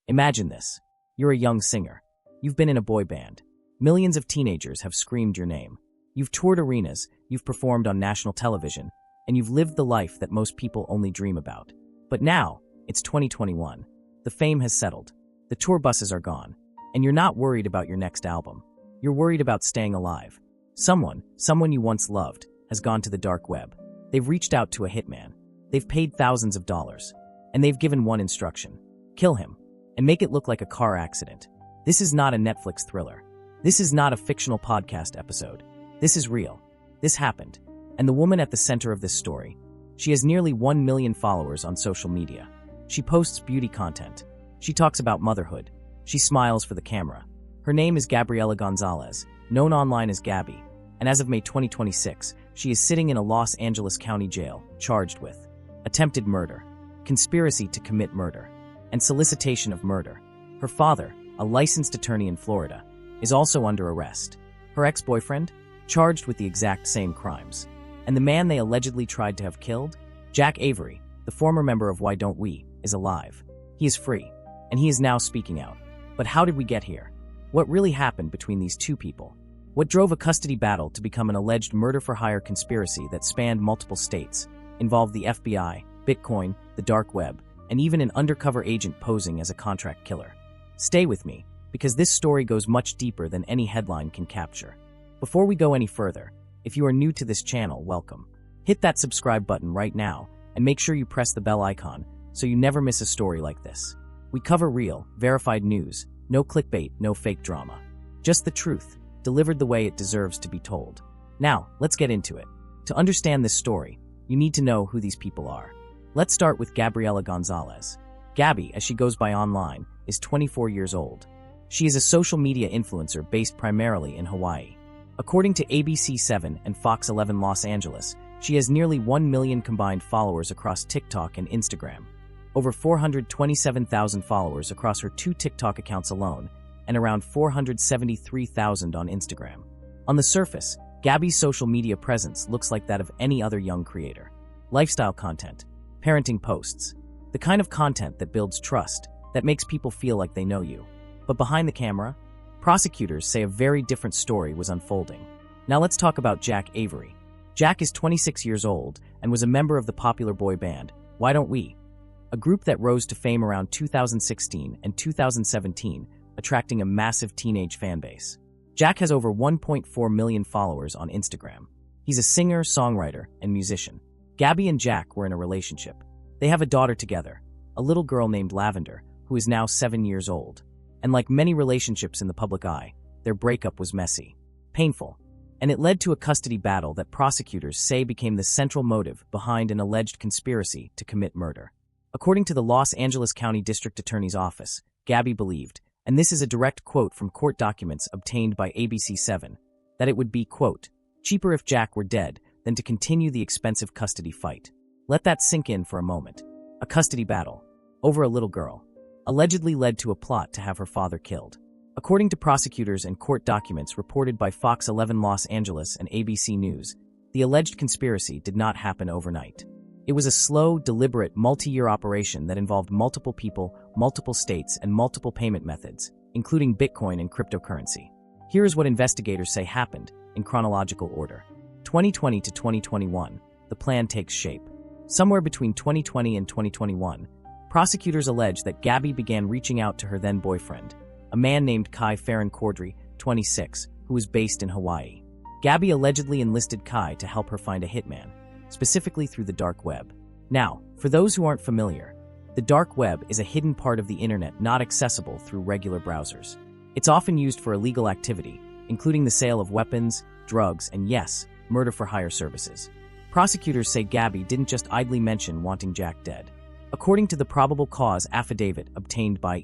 Imagine this. You're a young singer. You've been in a boy band. Millions of teenagers have screamed your name. You've toured arenas, you've performed on national television, and you've lived the life that most people only dream about. But now, it's 2021. The fame has settled. The tour buses are gone. And you're not worried about your next album. You're worried about staying alive. Someone you once loved, has gone to the dark web. They've reached out to a hitman. They've paid thousands of dollars. And they've given one instruction. Kill him. And make it look like a car accident. This is not a Netflix thriller. This is not a fictional podcast episode. This is real. This happened. And the woman at the center of this story, she has nearly 1 million followers on social media. She posts beauty content. She talks about motherhood. She smiles for the camera. Her name is Gabby Gonzalez, known online as Gabby, and as of May 2026, she is sitting in a Los Angeles County jail, charged with attempted murder, conspiracy to commit murder, and solicitation of murder. Her father, a licensed attorney in Florida, is also under arrest. Her ex-boyfriend, charged with the exact same crimes. And the man they allegedly tried to have killed, Jack Avery, the former member of Why Don't We, is alive. He is free, and he is now speaking out. But how did we get here? What really happened between these two people? What drove a custody battle to become an alleged murder-for-hire conspiracy that spanned multiple states, involved the FBI, Bitcoin, the dark web, and even an undercover agent posing as a contract killer? Stay with me, because this story goes much deeper than any headline can capture. Before we go any further, if you are new to this channel, welcome. Hit that subscribe button right now, and make sure you press the bell icon so you never miss a story like this. We cover real, verified news, no clickbait, no fake drama. Just the truth, delivered the way it deserves to be told. Now, let's get into it. To understand this story, you need to know who these people are. Let's start with Gabriela Gonzalez. Gabby, as she goes by online, is 24 years old. She is a social media influencer based primarily in Hawaii. According to ABC7 and Fox 11 Los Angeles, she has nearly 1 million combined followers across TikTok and Instagram, over 427,000 followers across her 2 TikTok accounts alone, and around 473,000 on Instagram. On the surface, Gabby's social media presence looks like that of any other young creator. Lifestyle content, parenting posts, the kind of content that builds trust, that makes people feel like they know you. But behind the camera, prosecutors say a very different story was unfolding. Now let's talk about Jack Avery. Jack is 26 years old and was a member of the popular boy band, Why Don't We?, a group that rose to fame around 2016 and 2017, attracting a massive teenage fan base. Jack has over 1.4 million followers on Instagram. He's a singer, songwriter, and musician. Gabby and Jack were in a relationship. They have a daughter together, a little girl named Lavender, who is now 7 years old. And like many relationships in the public eye, their breakup was messy, painful, and it led to a custody battle that prosecutors say became the central motive behind an alleged conspiracy to commit murder. According to the Los Angeles County District Attorney's Office, Gabby believed, and this is a direct quote from court documents obtained by ABC7, that it would be, quote, cheaper if Jack were dead than to continue the expensive custody fight. Let that sink in for a moment. A custody battle, over a little girl, allegedly led to a plot to have her father killed. According to prosecutors and court documents reported by Fox 11 Los Angeles and ABC News, the alleged conspiracy did not happen overnight. It was a slow, deliberate, multi-year operation that involved multiple people, multiple states, and multiple payment methods, including Bitcoin and cryptocurrency. Here is what investigators say happened, in chronological order. 2020 to 2021, the plan takes shape. Somewhere between 2020 and 2021, prosecutors allege that Gabby began reaching out to her then-boyfriend, a man named Kai Farron Cordry, 26, who was based in Hawaii. Gabby allegedly enlisted Kai to help her find a hitman, specifically through the dark web. Now, for those who aren't familiar, the dark web is a hidden part of the internet not accessible through regular browsers. It's often used for illegal activity, including the sale of weapons, drugs, and yes, murder-for-hire services. Prosecutors say Gabby didn't just idly mention wanting Jack dead. According to the probable cause affidavit obtained by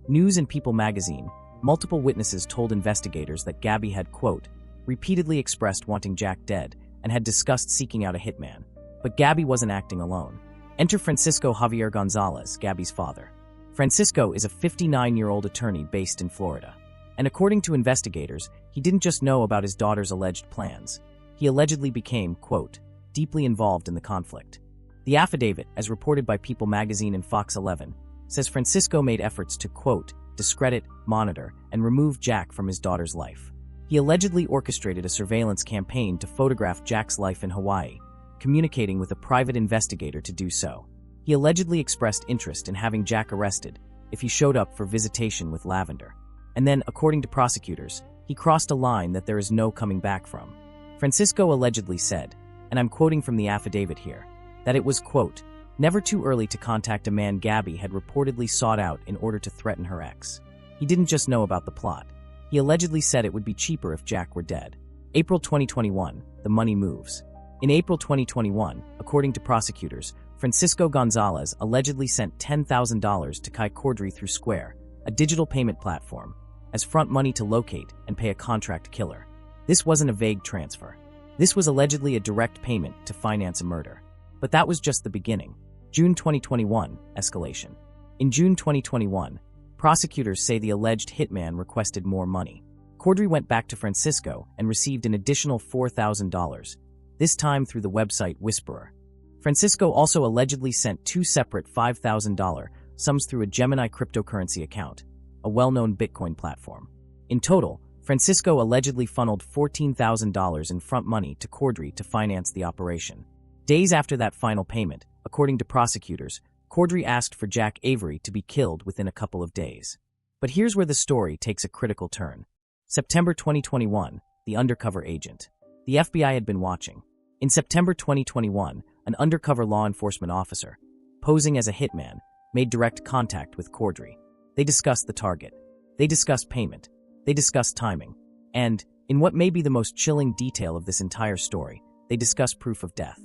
News and People magazine, multiple witnesses told investigators that Gabby had, quote, repeatedly expressed wanting Jack dead and had discussed seeking out a hitman. But Gabby wasn't acting alone. Enter Francisco Javier Gonzalez, Gabby's father. Francisco is a 59-year-old attorney based in Florida. And according to investigators, he didn't just know about his daughter's alleged plans. He allegedly became, quote, deeply involved in the conflict. The affidavit, as reported by People magazine and Fox 11, says Francisco made efforts to, quote, discredit, monitor, and remove Jack from his daughter's life. He allegedly orchestrated a surveillance campaign to photograph Jack's life in Hawaii, communicating with a private investigator to do so. He allegedly expressed interest in having Jack arrested if he showed up for visitation with Lavender. And then, according to prosecutors, he crossed a line that there is no coming back from. Francisco allegedly said, and I'm quoting from the affidavit here, that it was, quote, never too early to contact a man Gabby had reportedly sought out in order to threaten her ex. He didn't just know about the plot. He allegedly said it would be cheaper if Jack were dead. April 2021, the money moves. In April 2021, according to prosecutors, Francisco Gonzalez allegedly sent $10,000 to Kai Cordry through Square, a digital payment platform, as front money to locate and pay a contract killer. This wasn't a vague transfer. This was allegedly a direct payment to finance a murder. But that was just the beginning. June 2021, escalation. In June 2021, prosecutors say the alleged hitman requested more money. Cordry went back to Francisco and received an additional $4,000, this time through the website Whisperer. Francisco also allegedly sent two separate $5,000 sums through a Gemini cryptocurrency account, a well-known Bitcoin platform. In total, Francisco allegedly funneled $14,000 in front money to Cordry to finance the operation. Days after that final payment, according to prosecutors, Cordry asked for Jack Avery to be killed within a couple of days. But here's where the story takes a critical turn. September 2021, the undercover agent. The FBI had been watching. In September 2021, an undercover law enforcement officer, posing as a hitman, made direct contact with Cordry. They discussed the target. They discussed payment. They discussed timing. And, in what may be the most chilling detail of this entire story, they discussed proof of death.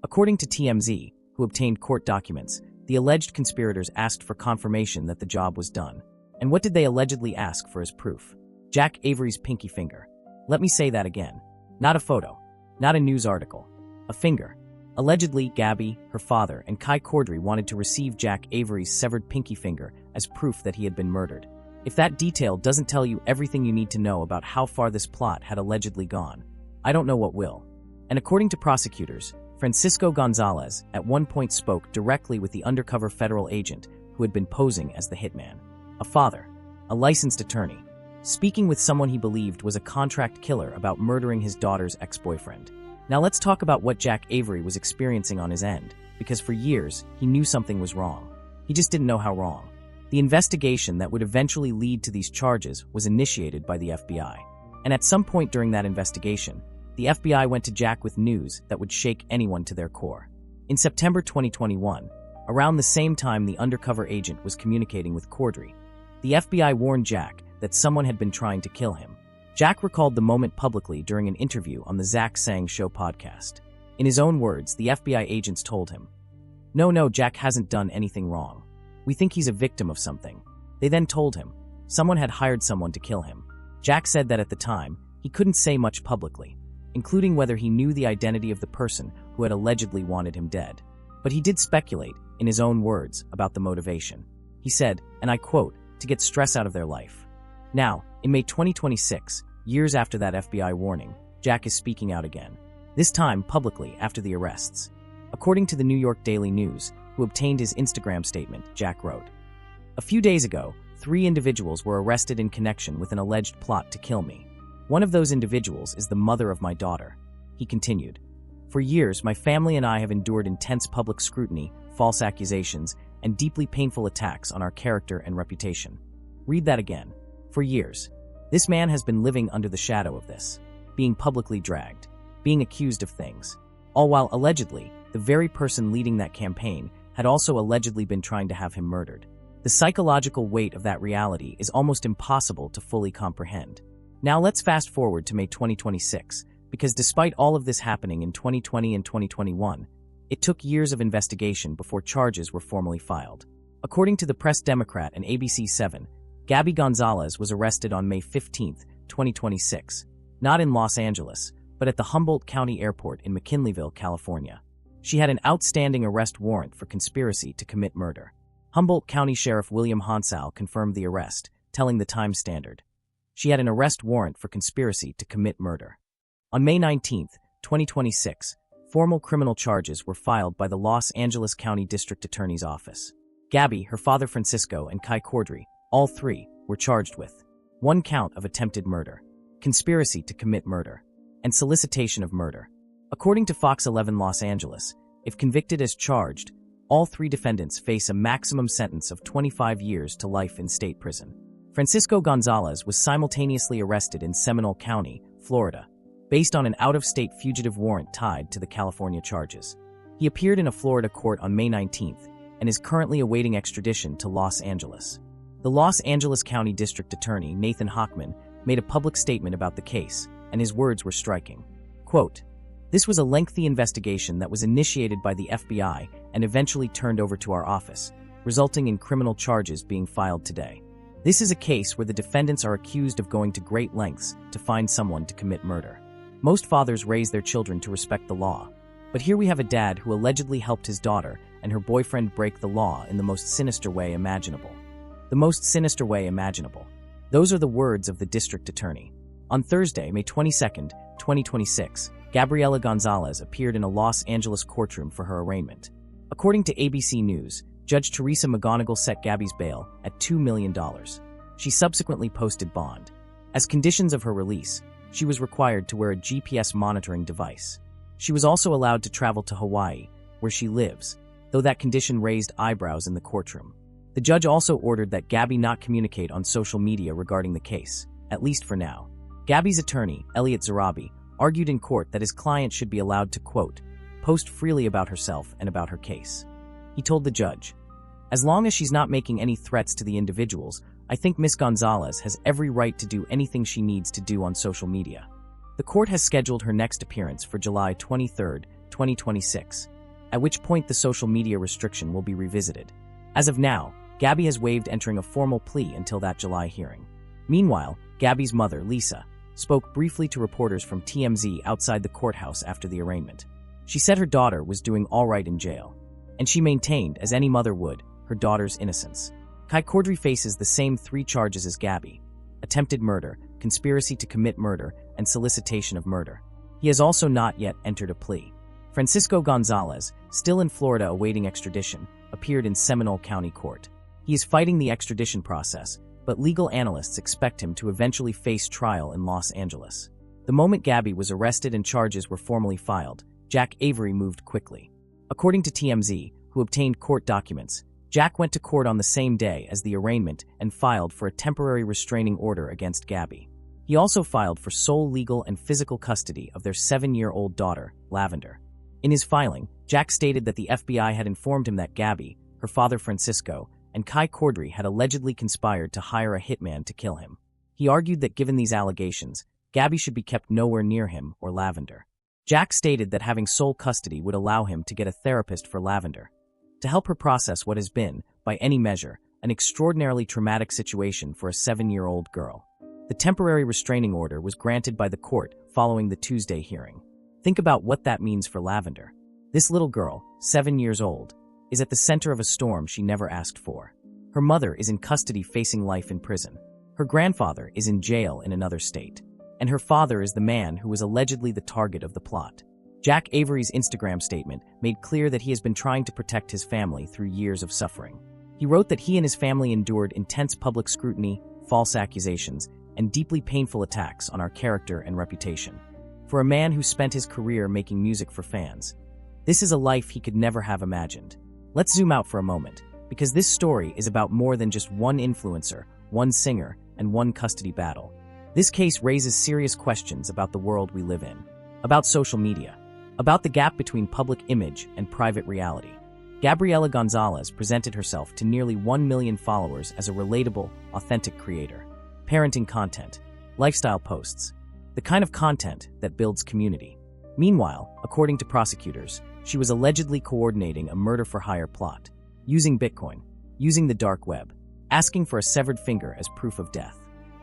According to TMZ, who obtained court documents, the alleged conspirators asked for confirmation that the job was done. And what did they allegedly ask for as proof? Jack Avery's pinky finger. Let me say that again. Not a photo. Not a news article. A finger. Allegedly, Gabby, her father, and Kai Cordry wanted to receive Jack Avery's severed pinky finger as proof that he had been murdered. If that detail doesn't tell you everything you need to know about how far this plot had allegedly gone, I don't know what will. And according to prosecutors, Francisco Gonzalez at one point spoke directly with the undercover federal agent who had been posing as the hitman. A father, a licensed attorney, speaking with someone he believed was a contract killer about murdering his daughter's ex-boyfriend. Now let's talk about what Jack Avery was experiencing on his end, because for years, he knew something was wrong. He just didn't know how wrong. The investigation that would eventually lead to these charges was initiated by the FBI. And at some point during that investigation, the FBI went to Jack with news that would shake anyone to their core. In September 2021, around the same time the undercover agent was communicating with Cordry, the FBI warned Jack that someone had been trying to kill him. Jack recalled the moment publicly during an interview on the Zach Sang Show podcast. In his own words, the FBI agents told him, No, Jack hasn't done anything wrong. We think he's a victim of something. They then told him, someone had hired someone to kill him. Jack said that at the time, he couldn't say much publicly, including whether he knew the identity of the person who had allegedly wanted him dead. But he did speculate, in his own words, about the motivation. He said, and I quote, to get stress out of their life. Now, in May 2026, years after that FBI warning, Jack is speaking out again, this time publicly after the arrests. According to the New York Daily News, who obtained his Instagram statement, Jack wrote, A few days ago, 3 individuals were arrested in connection with an alleged plot to kill me. One of those individuals is the mother of my daughter. He continued, For years, my family and I have endured intense public scrutiny, false accusations, and deeply painful attacks on our character and reputation. Read that again. For years, this man has been living under the shadow of this, being publicly dragged, being accused of things, all while allegedly, the very person leading that campaign had also allegedly been trying to have him murdered. The psychological weight of that reality is almost impossible to fully comprehend. Now let's fast forward to May 2026, because despite all of this happening in 2020 and 2021, it took years of investigation before charges were formally filed. According to the Press Democrat and ABC7, Gabby Gonzalez was arrested on May 15, 2026, not in Los Angeles, but at the Humboldt County Airport in McKinleyville, California. She had an outstanding arrest warrant for conspiracy to commit murder. Humboldt County Sheriff William Honsal confirmed the arrest, telling the Times Standard. She had an arrest warrant for conspiracy to commit murder. On May 19, 2026, formal criminal charges were filed by the Los Angeles County District Attorney's Office. Gabby, her father Francisco, and Kai Cordry, all three, were charged with 1 count of attempted murder, conspiracy to commit murder, and solicitation of murder. According to Fox 11 Los Angeles, if convicted as charged, all 3 defendants face a maximum sentence of 25 years to life in state prison. Francisco Gonzalez was simultaneously arrested in Seminole County, Florida, based on an out-of-state fugitive warrant tied to the California charges. He appeared in a Florida court on May 19th and is currently awaiting extradition to Los Angeles. The Los Angeles County District Attorney, Nathan Hochman, made a public statement about the case, and his words were striking. Quote, "This was a lengthy investigation that was initiated by the FBI and eventually turned over to our office, resulting in criminal charges being filed today. This is a case where the defendants are accused of going to great lengths to find someone to commit murder. Most fathers raise their children to respect the law, but here we have a dad who allegedly helped his daughter and her boyfriend break the law in the most sinister way imaginable. The most sinister way imaginable." Those are the words of the district attorney. On Thursday, May 22, 2026, Gabriela Gonzalez appeared in a Los Angeles courtroom for her arraignment. According to ABC News, Judge Teresa McGonigal set Gabby's bail at $2 million. She subsequently posted bond. As conditions of her release, she was required to wear a GPS monitoring device. She was also allowed to travel to Hawaii, where she lives, though that condition raised eyebrows in the courtroom. The judge also ordered that Gabby not communicate on social media regarding the case, at least for now. Gabby's attorney, Elliot Zarabi, argued in court that his client should be allowed to, quote, "post freely about herself and about her case." He told the judge, "As long as she's not making any threats to the individuals, I think Ms. Gonzalez has every right to do anything she needs to do on social media." The court has scheduled her next appearance for July 23, 2026, at which point the social media restriction will be revisited. As of now, Gabby has waived entering a formal plea until that July hearing. Meanwhile, Gabby's mother, Lisa, spoke briefly to reporters from TMZ outside the courthouse after the arraignment. She said her daughter was doing all right in jail, and she maintained, as any mother would, her daughter's innocence. Kai Cordry faces the same 3 charges as Gabby: attempted murder, conspiracy to commit murder, and solicitation of murder. He has also not yet entered a plea. Francisco Gonzalez, still in Florida awaiting extradition, appeared in Seminole County Court. He is fighting the extradition process, but legal analysts expect him to eventually face trial in Los Angeles. The moment Gabby was arrested and charges were formally filed, Jack Avery moved quickly. According to TMZ, who obtained court documents, Jack went to court on the same day as the arraignment and filed for a temporary restraining order against Gabby. He also filed for sole legal and physical custody of their 7-year-old daughter, Lavender. In his filing, Jack stated that the FBI had informed him that Gabby, her father Francisco, and Kai Cordry had allegedly conspired to hire a hitman to kill him. He argued that given these allegations, Gabby should be kept nowhere near him or Lavender. Jack stated that having sole custody would allow him to get a therapist for Lavender, to help her process what has been, by any measure, an extraordinarily traumatic situation for a 7-year-old girl. The temporary restraining order was granted by the court following the Tuesday hearing. Think about what that means for Lavender. This little girl, 7 years old, is at the center of a storm she never asked for. Her mother is in custody facing life in prison. Her grandfather is in jail in another state. And her father is the man who was allegedly the target of the plot. Jack Avery's Instagram statement made clear that he has been trying to protect his family through years of suffering. He wrote that he and his family endured intense public scrutiny, false accusations, and deeply painful attacks on our character and reputation. For a man who spent his career making music for fans, this is a life he could never have imagined. Let's zoom out for a moment, because this story is about more than just one influencer, one singer, and one custody battle. This case raises serious questions about the world we live in, about social media, about the gap between public image and private reality. Gabriela Gonzalez presented herself to nearly 1 million followers as a relatable, authentic creator. Parenting content, lifestyle posts, the kind of content that builds community. Meanwhile, according to prosecutors, she was allegedly coordinating a murder-for-hire plot, using Bitcoin, using the dark web, asking for a severed finger as proof of death.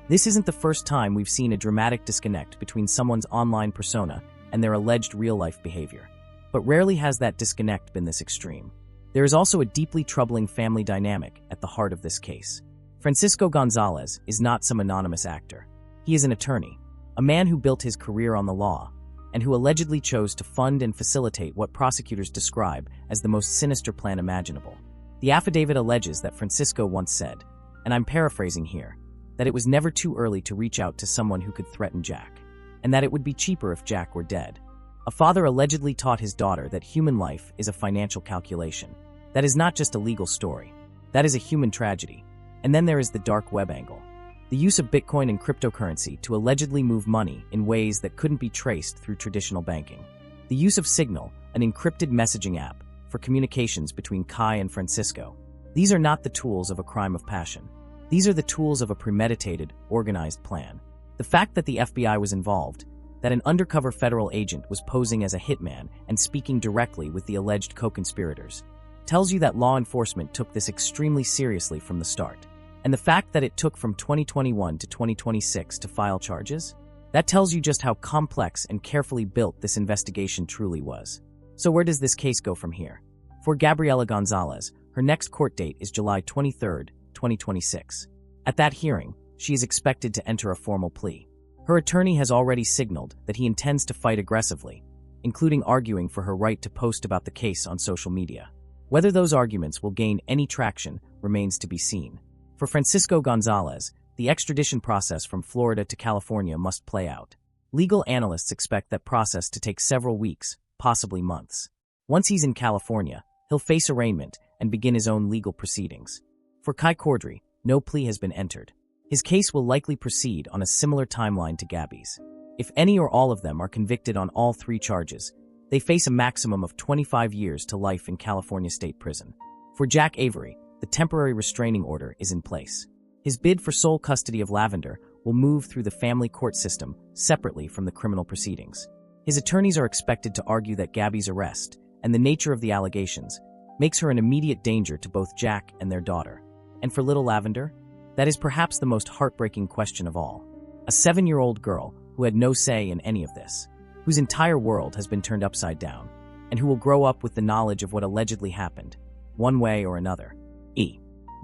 This isn't the first time we've seen a dramatic disconnect between someone's online persona and their alleged real-life behavior. But rarely has that disconnect been this extreme. There is also a deeply troubling family dynamic at the heart of this case. Francisco Gonzalez is not some anonymous actor. He is an attorney, a man who built his career on the law, and who allegedly chose to fund and facilitate what prosecutors describe as the most sinister plan imaginable. The affidavit alleges that Francisco once said, and I'm paraphrasing here, that it was never too early to reach out to someone who could threaten Jack, and that it would be cheaper if Jack were dead. A father allegedly taught his daughter that human life is a financial calculation. That is not just a legal story. That is a human tragedy. And then there is the dark web angle. The use of Bitcoin and cryptocurrency to allegedly move money in ways that couldn't be traced through traditional banking. The use of Signal, an encrypted messaging app, for communications between Kai and Francisco. These are not the tools of a crime of passion. These are the tools of a premeditated, organized plan. The fact that the FBI was involved, that an undercover federal agent was posing as a hitman and speaking directly with the alleged co-conspirators, tells you that law enforcement took this extremely seriously from the start. And the fact that it took from 2021 to 2026 to file charges? That tells you just how complex and carefully built this investigation truly was. So where does this case go from here? For Gabby Gonzalez, her next court date is July 23, 2026. At that hearing, she is expected to enter a formal plea. Her attorney has already signaled that he intends to fight aggressively, including arguing for her right to post about the case on social media. Whether those arguments will gain any traction remains to be seen. For Francisco Gonzalez, the extradition process from Florida to California must play out. Legal analysts expect that process to take several weeks, possibly months. Once he's in California, he'll face arraignment and begin his own legal proceedings. For Kai Cordry, no plea has been entered. His case will likely proceed on a similar timeline to Gabby's. If any or all of them are convicted on all three charges, they face a maximum of 25 years to life in California State Prison. For Jack Avery, the temporary restraining order is in place. His bid for sole custody of Lavender will move through the family court system separately from the criminal proceedings. His attorneys are expected to argue that Gabby's arrest and the nature of the allegations makes her an immediate danger to both Jack and their daughter. And for little Lavender, that is perhaps the most heartbreaking question of all. A 7-year-old girl who had no say in any of this, whose entire world has been turned upside down, and who will grow up with the knowledge of what allegedly happened, one way or another.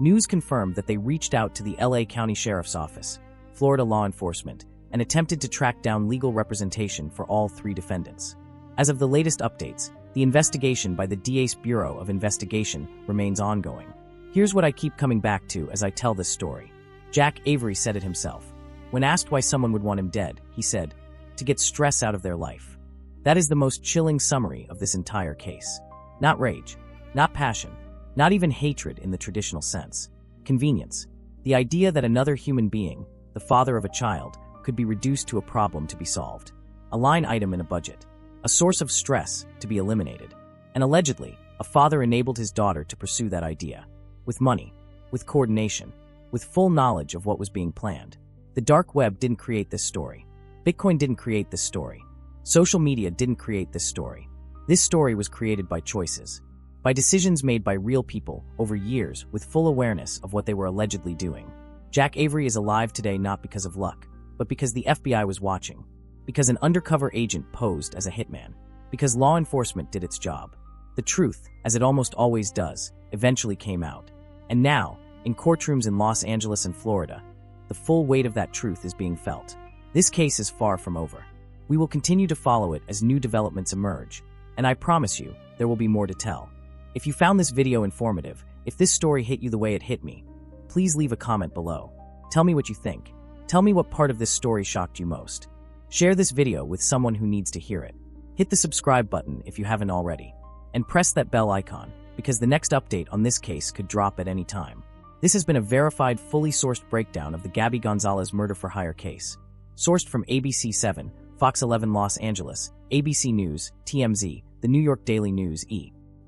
News confirmed that they reached out to the LA County Sheriff's Office, Florida law enforcement, and attempted to track down legal representation for all three defendants. As of the latest updates, the investigation by the DA's Bureau of Investigation remains ongoing. Here's what I keep coming back to as I tell this story. Jack Avery said it himself. When asked why someone would want him dead, he said, "To get stress out of their life." That is the most chilling summary of this entire case. Not rage, not passion, not even hatred in the traditional sense. Convenience. The idea that another human being, the father of a child, could be reduced to a problem to be solved. A line item in a budget. A source of stress to be eliminated. And allegedly, a father enabled his daughter to pursue that idea. With money, with coordination, with full knowledge of what was being planned. The dark web didn't create this story. Bitcoin didn't create this story. Social media didn't create this story. This story was created by choices. By decisions made by real people over years with full awareness of what they were allegedly doing. Jack Avery is alive today not because of luck, but because the FBI was watching. Because an undercover agent posed as a hitman. Because law enforcement did its job. The truth, as it almost always does, eventually came out. And now, in courtrooms in Los Angeles and Florida, the full weight of that truth is being felt. This case is far from over. We will continue to follow it as new developments emerge, and I promise you, there will be more to tell. If you found this video informative, if this story hit you the way it hit me, please leave a comment below. Tell me what you think. Tell me what part of this story shocked you most. Share this video with someone who needs to hear it. Hit the subscribe button if you haven't already, and press that bell icon, because the next update on this case could drop at any time. This has been a verified, fully sourced breakdown of the Gabby Gonzalez murder-for-hire case. Sourced from ABC 7, Fox 11 Los Angeles, ABC News, TMZ, The New York Daily News,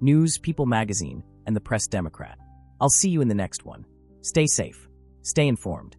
News, People Magazine, and the Press Democrat. I'll see you in the next one. Stay safe. Stay informed.